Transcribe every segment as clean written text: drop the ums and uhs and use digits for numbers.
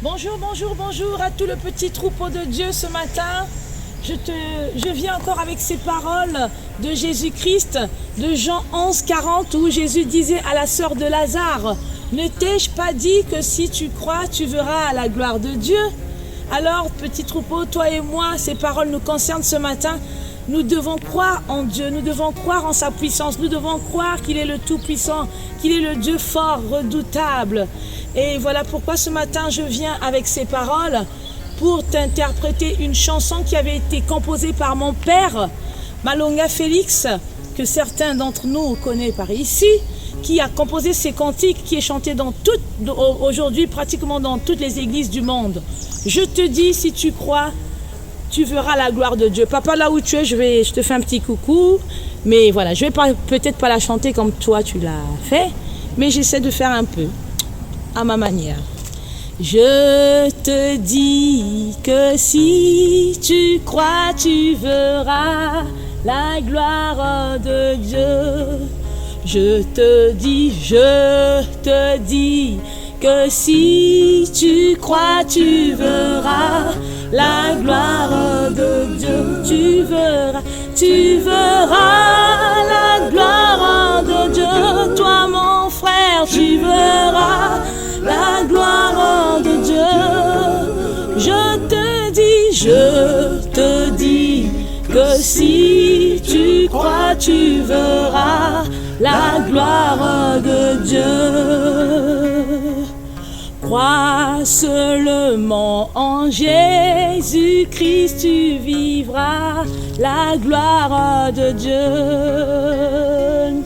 Bonjour, bonjour, bonjour à tout le petit troupeau de Dieu ce matin. Je viens encore avec ces paroles de Jésus-Christ, de Jean 11, 40, où Jésus disait à la sœur de Lazare, « Ne t'ai-je pas dit que si tu crois, tu verras la gloire de Dieu ?» Alors, petit troupeau, toi et moi, ces paroles nous concernent ce matin. Nous devons croire en Dieu, nous devons croire en sa puissance, nous devons croire qu'il est le Tout-Puissant, qu'il est le Dieu fort, redoutable. Et voilà pourquoi ce matin, je viens avec ces paroles pour t'interpréter une chanson qui avait été composée par mon père, Malonga Félix, que certains d'entre nous connaissent par ici, qui a composé ces cantiques qui est chanté aujourd'hui pratiquement dans toutes les églises du monde. Je te dis, si tu crois, tu verras la gloire de Dieu. Papa, là où tu es, je te fais un petit coucou. Mais voilà, je vais peut-être pas la chanter comme toi tu l'as fait, mais j'essaie de faire un peu, à ma manière. Je te dis que si tu crois, tu verras la gloire de Dieu. Je te dis que si tu crois, tu verras la gloire de Dieu. Tu verras la gloire de Dieu. Toi, mon frère, tu verras la gloire de Dieu. Je te dis que si tu crois, tu verras la gloire de Dieu. Crois seulement en Jésus-Christ, tu vivras la gloire de Dieu.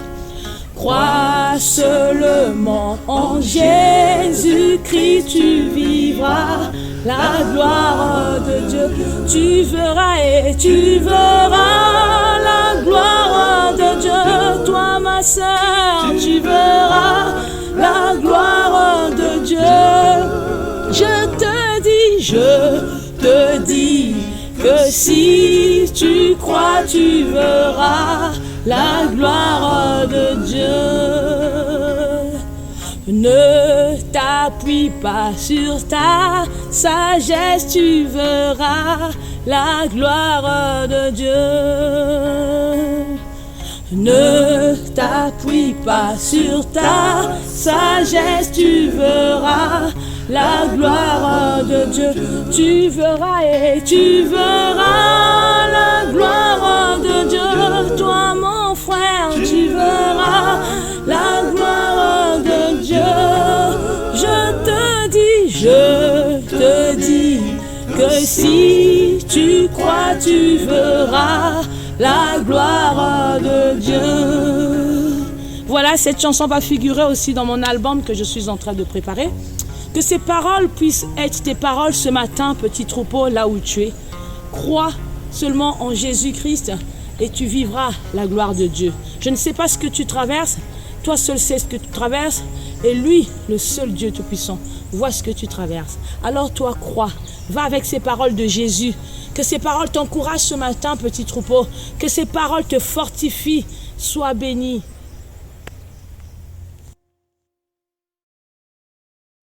Crois seulement en Jésus-Christ, tu vivras la gloire de Dieu. Tu verras et tu verras la gloire de Dieu. Toi, ma sœur, tu verras la gloire de Dieu. Je te dis que si tu crois, tu verras la gloire de Dieu. Ne t'appuie pas sur ta sagesse, tu verras la gloire de Dieu. Ne t'appuie pas sur ta sagesse, tu verras la gloire de Dieu. Tu verras et tu verras la gloire de Dieu. Toi, mon frère, tu verras la gloire de Dieu. Je te dis que si tu crois, tu verras la gloire de Dieu. Voilà, cette chanson va figurer aussi dans mon album que je suis en train de préparer. Que ces paroles puissent être tes paroles ce matin, petit troupeau, là où tu es. Crois seulement en Jésus-Christ et tu vivras la gloire de Dieu. Je ne sais pas ce que tu traverses, toi seul sais ce que tu traverses, et lui, le seul Dieu Tout-Puissant, voit ce que tu traverses. Alors toi, crois, va avec ces paroles de Jésus. Que ces paroles t'encouragent ce matin, petit troupeau. Que ces paroles te fortifient. Sois béni.